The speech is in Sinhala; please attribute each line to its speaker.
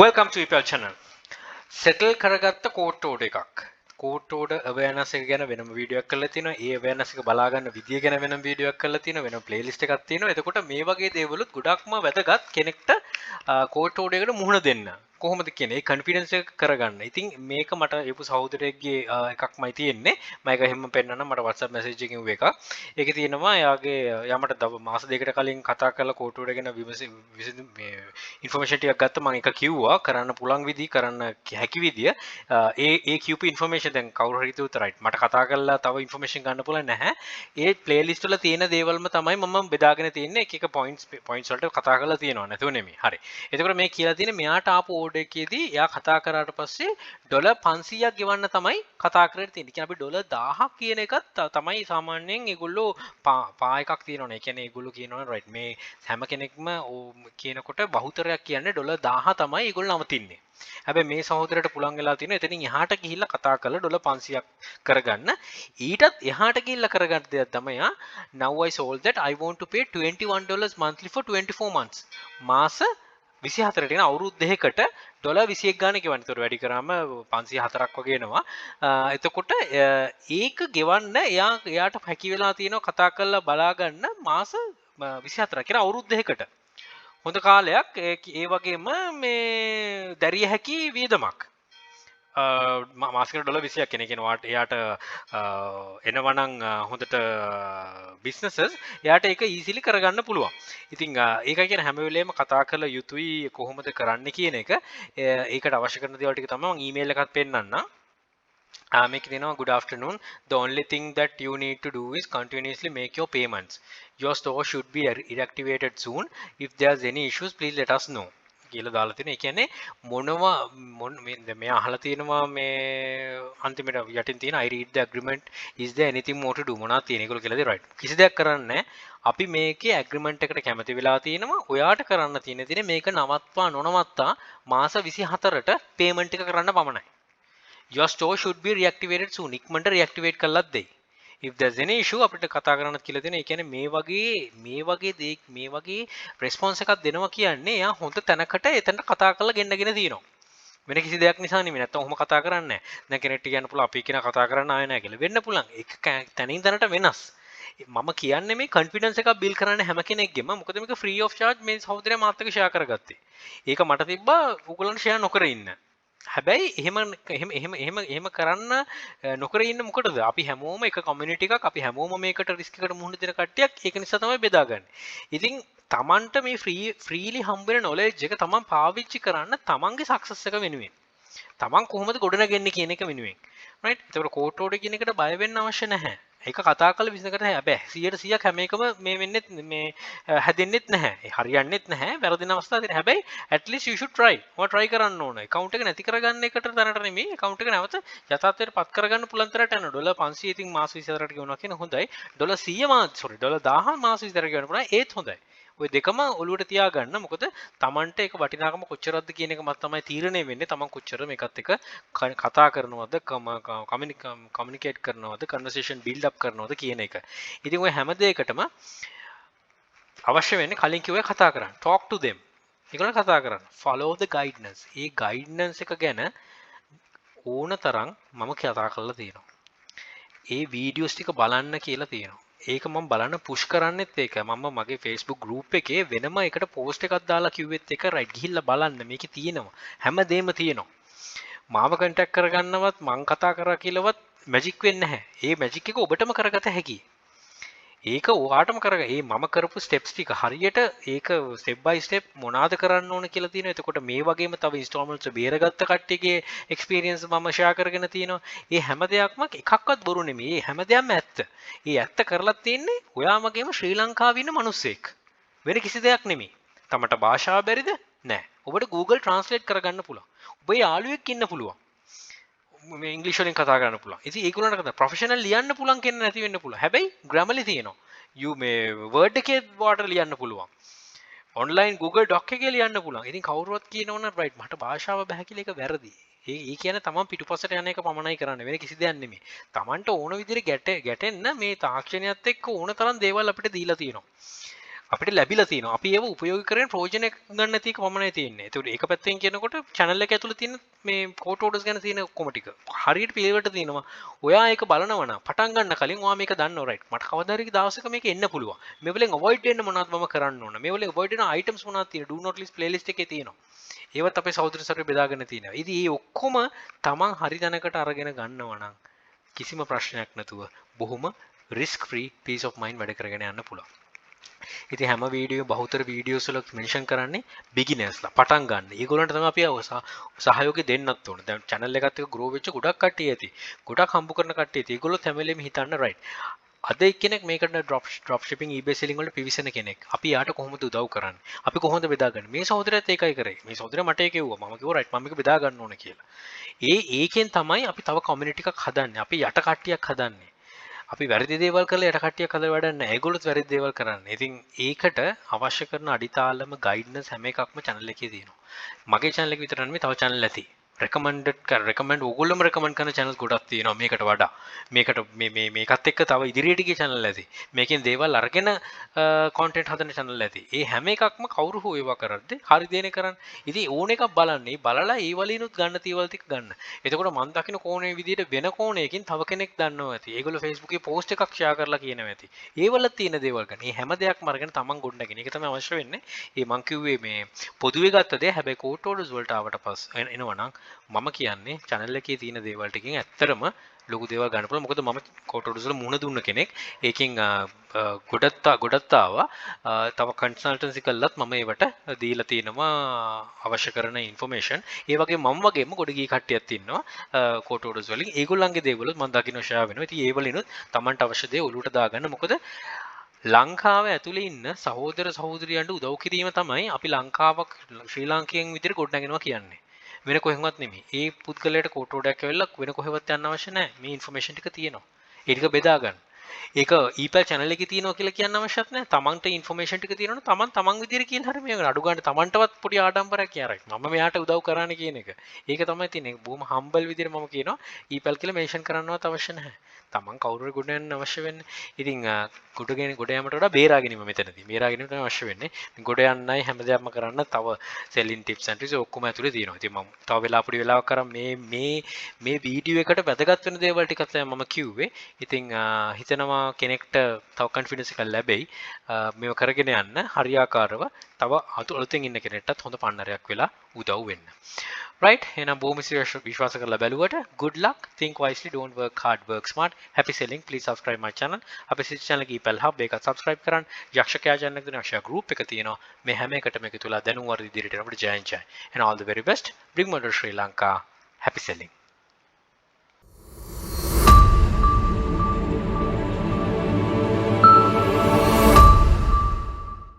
Speaker 1: Welcome to EPL channel. Settle කරගත්ත කෝට් ඕඩර් එකක්. කෝට් ඕඩර් awareness එක ගැන වෙනම වීඩියෝ එකක් කරලා තිනවා. ඒ awareness එක බලා ගන්න විදිය ගැන වෙනම වීඩියෝ එකක් කරලා තිනවා. වෙනම playlist එකක් තියෙනවා. එතකොට මේ වගේ දේවලුත් ගොඩක්ම වැදගත් කෙනෙක්ට කෝට් ඕඩර් එකට මුහුණ දෙන්න. කොහොමද කියන්නේ? ඒ confidence එක කරගන්න. ඉතින් මේක මට යපු සහෝදරයෙක්ගේ එකක්මයි තියෙන්නේ. මම ඒක හැමම පෙන්නන්න මට WhatsApp message එකකින් උව එකක්. ඒකේ තියෙනවා එයාගේ යාමට මාස දෙකකට කලින් කතා කරලා කෝට් ඕඩර් ගැන මේ ඉන්ෆර්මේෂන් ටිකක් ගත්තා. මම ඒක කිව්වා කරන්න පුළුවන් විදිහ කරන්න හැකි විදිය ඒ කියපු ඉන්ෆර්මේෂන් දැන් කවුරු හරි හිතුවොත් රයිට් මට කතා කරලා තව ඉන්ෆර්මේෂන් ගන්න පුළුවන් නැහැ ඒ ප්ලේලිස්ට් වල තියෙන දේවල්ම තමයි මම බෙදාගෙන තියෙන්නේ එක එක පොයින්ට්ස් වලට කතා කරලා තියෙනවා නැතුව නෙමෙයි හරි එතකොට මේ කියලා තියෙන්නේ මෙයාට ආපු ඕඩර් එකේදී එයා කතා කරාට පස්සේ ඩොලර් 500ක් ගෙවන්න තමයි කතා කරලා තියෙන්නේ. කියන්නේ අපි ඩොලර් 1000ක් කියන එකත් තමයි සාමාන්‍යයෙන් ඒගොල්ලෝ පා එකක් තියෙනවනේ. ඒ කියන්නේ ඒගොල්ලෝ කියනවනේ රයිට් මේ හැම කෙනෙක්ම කියනකොට බහුතරයක් කියන්නේ ඩොලර් 1000 තමයි ඒගොල්ලෝ නවතින්නේ. හැබැයි මේ සහෝදරයට පුළුවන් වෙලා තියෙනවා එතනින් එහාට ගිහිල්ලා කතා කරලා ඩොලර් 500ක් කරගන්න. ඊටත් එහාට ගිහිල්ලා කරගන්න දෙයක් තමයි now I sold that I want to pay $21 monthly for 24 months. මාස 24ට කියන අවුරුදු දෙකකට ඩොලර් 21 ගාන ගෙවන්න. ඒතර වැඩි කරාම 504ක් වගේ එනවා. එතකොට ඒක ගෙවන්න එයාට හැකි වෙලා තියෙනවා කතා කරලා බලා ගන්න මාස 24ක් කියන අවුරුදු දෙකකට. හොඳ කාලයක් ඒ වගේම මේ දැරිය හැකි වියදමක් මාසෙකට ඩොලර් 20ක් කියන එක වාට එයාට එනවනම් හොඳට බිස්නසස් එයාට ඒක ඊසිලි කරගන්න පුළුවන්. ඉතින් ඒකයි කියන හැම වෙලේම කතා කරලා යුතුයි කොහොමද කරන්න කියන එක. ඒකට අවශ්‍ය කරන දේවල් ටික තමයි මම ඊමේල් එකත් පෙන්නන්නම්. මේක දෙනවා good afternoon the only thing that you need to do is continuously make your payments your store should be reactivated soon if there's any issues please let us know කියලා දාලා තියෙනවා. ඒ කියන්නේ මොනවා මේ අහලා තියෙනවා මේ අන්තිමට යටින් තියෙන I read the agreement is there anything more to do මොනවද තියෙන ඒගොල්ලෝ කියලා දෙයි right කිසි දෙයක් කරන්නේ අපි මේකේ ඇග්‍රීමන්ට් එකට කැමති වෙලා තියෙනවා. ඔයාට කරන්න තියෙන දේ මේක නවත්වා නොනවත්තා මාස 24ට පේමන්ට් එක කරන්න පමණයි. Your store should be reactivated soon. ඉක්මනට reactivate කළත් දෙයි. If there's any issue අපිට කතා කරන්නත් කියලා දෙනවා. ඒ කියන්නේ මේ වගේ response එකක් දෙනවා කියන්නේ එයා හොඳ තැනකට එතනට කතා කරලා ගෙන්නගෙන තියෙනවා. වෙන කිසි දෙයක් නිසා නෙමෙයි. නැත්තම් ඔහොම කතා කරන්නේ නැහැ. දැන් කෙනෙක්ට කියන්න පුළුවන් අපි කියන කතා කරන්න ආවේ නැහැ කියලා. වෙන්න පුළුවන්. ඒක තැනින් තැනට වෙනස්. මම කියන්නේ මේ confidence එකක් build කරන්න හැම කෙනෙක්ගෙම. මොකද මේක free of charge මේ සහෝදරයා මාත් එක්ක share කරගත්තේ. ඒක මට තිබ්බා Google-ට share නොකර ඉන්න. හැබැයි එහෙම කරන්න නොකර ඉන්න මොකටද? අපි හැමෝම එක කමියුනිටි එකක් අපි හැමෝම මේකට රිස්ක් එකට මුහුණ දෙන කට්ටියක් ඒක නිසා තමයි බෙදාගන්නේ. ඉතින් Tamanට මේ ෆ්‍රීලි හම්බ වෙන knowledge එක Taman පාවිච්චි කරන්න Tamanගේ success එක වෙනුවෙන්. Taman කොහොමද ගොඩනගන්නේ කියන එක වෙනුවෙන්. right? ඒතකොට කෝට් ඕඩර් කියන එකට බය වෙන්න අවශ්‍ය නැහැ. ඒක කතා කරලා විශ්න කරලා හැබැයි 100% හැම එකම මේ වෙන්නේ මේ හැදෙන්නෙත් නැහැ. ඒ හරියන්නේත් නැහැ. වැරදින අවස්ථා තියෙනවා. හැබැයි at least you should try. ඔයා try කරන්න ඕන. account එක නැති කරගන්න එකට තරට නෙමෙයි. account එක නැවත යථාර්ථයට පත් කරගන්න පුළුවන් තරට යන ඩොලර් 500 ඉතින් මාස 24කට ගෙවනවා කියන හොඳයි. ඩොලර් 100 ඩොලර් 1000 මාස 24කට ගෙවන්න පුළුවන්. ඒත් හොඳයි. ඔය දෙකම ඔලුවට තියාගන්න. මොකද Tamanට ඒක වටිනාකම කොච්චරද කියන එක මත තමයි තීරණය වෙන්නේ. Taman කොච්චර මේකත් එක්ක කතා කරනවද, කමියුනිකේට් කරනවද, කන්වර්සේෂන් බිල්ඩ් අප් කරනවද කියන එක. ඉතින් ඔය හැම දෙයකටම අවශ්‍ය වෙන්නේ කලින් කිව්වේ කතා කරන්න. talk to them. ඒගොල්ලෝ කතා කරන්න. follow the guidance. A guidance එක ගැන ඕන තරම් මම කතා කරලා තියෙනවා. ඒ වීඩියෝස් ටික බලන්න කියලා තියෙනවා. ඒක මම බලන්න පුෂ් කරන්නෙත් ඒක මම මගේ Facebook group එකේ වෙනම එකට post එකක් දාලා කිව්වෙත් එක right ගිහිල්ලා බලන්න මේකේ තියෙනවා හැමදේම තියෙනවා මාව contact කරගන්නවත් මං කතා කරා කියලාවත් magic වෙන්නේ නැහැ ඒ magic එක ඔබටම කරගත හැකියි ඒක ඔයාටම කරගන්න ඒ මම කරපු steps ටික හරියට ඒක step by step මොනවාද කරන්න ඕන කියලා තියෙනවා එතකොට මේ වගේම තව installments බේරගත්ත කට්ටියගේ experience මම share කරගෙන තියෙනවා ඒ හැම දෙයක්ම එකක්වත් බොරු නෙමෙයි ඒ හැම දෙයක්ම ඇත්ත ඒ ඇත්ත කරලා තියෙන්නේ ඔයාමගේම ශ්‍රී ලංකාවේ ඉන්න මිනිස්සෙක් වෙන කිසි දෙයක් නෙමෙයි තමට භාෂාව බැරිද නෑ ඔබට Google translate කරගන්න පුළුවන් ඔබේ යාළුවෙක් ඉන්න පුළුවන් මේ ඉංග්‍රීසි වලින් කතා කරන්න පුළුවන්. ඉතින් ඒගොල්ලන්ට කතා ප්‍රොෆෙෂනල් ලියන්න පුළුවන් කියන නැති වෙන්න පුළුවන්. හැබැයි ග්‍රැමර්ලි තියෙනවා. you මේ වර්ඩ් එකේ වාටර් ලියන්න පුළුවන්. ඔන්ලයින් Google Doc එකේ ලියන්න පුළුවන්. ඉතින් කවුරුවත් කියනවනම් right මට භාෂාව බෑ කියලා ඒක වැරදි. ඒ කියන්නේ තමන් පිටුපසට යන එක පමණයි කරන්න වෙන කිසි දෙයක් නෙමෙයි. තමන්ට ඕන විදිහට ගැටෙන්න මේ තාක්ෂණයත් එක්ක ඕන තරම් දේවල් අපිට දීලා තියෙනවා. අපිට ලැබිලා තියෙනවා. අපි ඒව උපයෝගී කරගෙන ප්‍රයෝජන ගන්න නැති එක පමණයි තියෙන්නේ. ඒතකොට ඒක පැත්තෙන් කියනකොට channel එක ඇතුළේ තියෙන මේ quote orders ගැන තියෙන ඔක්කොම ටික හරියට පිළිවෙලට තියෙනවා. ඔයා ඒක බලනවා නම් පටන් ගන්න කලින් ඔයා මේක දන්නවා right. මට කවදා හරි දවසක මේක එන්න පුළුවන්. මේ වලින් avoid වෙන්න මොනවද මම කරන්න ඕන? මේ වලින් avoid වෙන items මොනවද තියෙන්නේ? do not list playlist එකේ තියෙනවා. ඒවත් අපේ සහෝදර සහෝදරියෝ බෙදාගෙන තියෙනවා. ඉතින් මේ ඔක්කොම තමන් හරි දැනකට අරගෙන ගන්නවා නම් කිසිම ප්‍රශ්නයක් නැතුව බොහොම risk free peace of mind වැඩ කරගෙන යන්න පුළුවන්. ඉතින් හැම වීඩියෝ බහුතර වීඩියෝස් වල මෙන්ෂන් කරන්නේ බිගිනර්ස්ලා පටන් ගන්න. ඒගොල්ලන්ට තමයි අපි සහයෝගය දෙන්නත් ඕන. දැන් channel එකත් එක්ක grow වෙච්ච ගොඩක් කට්ටිය ඇති. ගොඩක් හම්බ කරන කට්ටිය ඇති. ඒගොල්ලෝ හැම වෙලෙම හිතන්න right. අද එක්කෙනෙක් මේකට drop shipping eBay selling වලට පිවිසෙන කෙනෙක්. අපි යාට කොහොමද උදව් කරන්නේ? අපි කොහොමද බෙදාගන්නේ? මේ සහෝදරයත් ඒකයි කරේ. මේ සහෝදරයා මට ඒක කිව්වා. මම කිව්වා right මම මේක බෙදා ගන්න ඕන කියලා. ඒකෙන් තමයි අපි තව community එකක් හදන්නේ. අපි යට කට්ටියක් හදන්නේ. අපි වැරදි දේවල් කරලා යට කට්ටියක් හදලා වැඩක් නැහැ. ඒගොල්ලොත් වැරදි දේවල් කරන්නේ. ඉතින් ඒකට අවශ්‍ය කරන අඩිතාලම ගයිඩ්නස් හැම එකක්ම channel එකේ තියෙනවා. මගේ channel එක විතර නෙමෙයි තව channel ඇති. recommend ඕගොල්ලොම recommend කරන channels ගොඩක් තියෙනවා මේකට වඩා. මේකට මේකත් එක්ක තව ඉදිරියට ගිය channel ඇති. මේකෙන් දේවල් අරගෙන content හදන channel ඇති. ඒ හැම එකක්ම කවුරු හෝ ඒවා කරද්දී හරි දේනේ කරන්නේ. ඉතින් ඕන එකක් බලන්නේ බලලා ඒ වලිනුත් ගන්න තියවල් ටික ගන්න. එතකොට මම දකින්න කෝණේ විදිහට වෙන කෝණයකින් තව කෙනෙක් දන්නවා ඇති. ඒගොල්ලෝ Facebook එකේ post එකක් share කරලා කියනවා ඇති. ඒ වල තියෙන දේවල් ගන්න. මේ හැම දෙයක්ම අරගෙන තමන් ගොඩනගෙන. ඒක තමයි අවශ්‍ය වෙන්නේ. මං කිව්වේ මේ පොදුවේ ගත්ත දේ හැබැයි quote orders වලට ආවට පස්සේ එනවනම් මම කියන්නේ channel එකේ තියෙන දේවල් ටිකෙන් ඇත්තටම ලොකු දේවල් ගන්න පුළුවන්. මොකද මම quote orders වල මුණ දුන්න කෙනෙක්. ඒකෙන් ගොඩක් ආවා. තව consultancy කළත් මම ඒවට දීලා තියෙනවා අවශ්‍ය කරන information. ඒ වගේ මම වගේම ගොඩ ගිය කට්ටියක් ඉන්නවා quote orders වලින්. ඒගොල්ලන්ගේ දේවලුත් මම දකින්න share වෙනවා. ඉතින් ඒ වලිනුත් Tamanට අවශ්‍ය දේ ඔලුවට දාගන්න. මොකද ලංකාව ඇතුලේ ඉන්න සහෝදර සහෝදරියන්ට උදව් කිරීම තමයි අපි ලංකාවක් ශ්‍රී ලාංකිකයන් විදිහට ගොඩනගෙනවා කියන්නේ. වෙන කොහෙවත් නෙමෙයි. ඒ පුද්ගලයාට කෝට් ඕඩරයක් ඇවිල්ලා වෙන කොහෙවත් යන්න අවශ්‍ය නැහැ. මේ ইনফර්මේෂන් ටික තියෙනවා. ඒ ටික බෙදා ගන්න. ඒක ඊපල් channel එකේ තියෙනවා කියලා කියන්න අවශ්‍යත් නැහැ. තමන්ට ইনফර්මේෂන් ටික තියෙනවනේ තමන් විදිහට කියන හැර මේ අඩු ගන්න තමන්ටවත් පොඩි ආඩම්බරයක් කියarek. මම මෙයාට උදව් කරන්න කියන එක. ඒක තමයි තියෙන්නේ. බොහොම හම්බල් විදිහට මම කියනවා ඊපල් කියලා මෙන්ෂන් කරන්නවත් අවශ්‍ය නැහැ. තමන් කවුරුරි ගොඩ යන්න අවශ්‍ය වෙන්නේ. ඉතින් ගොඩ යාමට වඩා බේරා ගැනීම මෙතනදී. බේරා ගැනීම තමයි අවශ්‍ය වෙන්නේ. ගොඩ යන්නයි හැමදේම කරන්න තව selling tips and tricks ඔක්කොම ඇතුලේ තියෙනවා. ඉතින් මම තව පොඩි වෙලාවක් කරන් මේ වීඩියෝ එකට වැදගත් වෙන දේවල් ටිකක් තමයි මම කිව්වේ. ඉතින් හිතනවා කෙනෙක්ට තව confidence එකක් ලැබෙයි. මේව කරගෙන යන්න හරියාකාරව තව අලුතෙන් ඉන්න කෙනෙක්ටත් හොඳ පන්නරයක් වෙලා උදව් වෙන්න. Right, එහෙනම් බොහොම විශ්වාස කරලා බැලුවට good luck, think wisely, don't work hard, work smart, happy selling. Please subscribe my channel. අපේ සිත් channel එක ඉපල් hub එකත් subscribe කරන්න. යක්ෂකයා channel එක දෙන යක්ෂයා group එක තියෙනවා. මේ හැම එකටම එකතු වෙලා දැනුම් වර්ධි ඉදිරියට යනකොට ජය ජය. And all the very best. Bring more to Sri Lanka. Happy selling.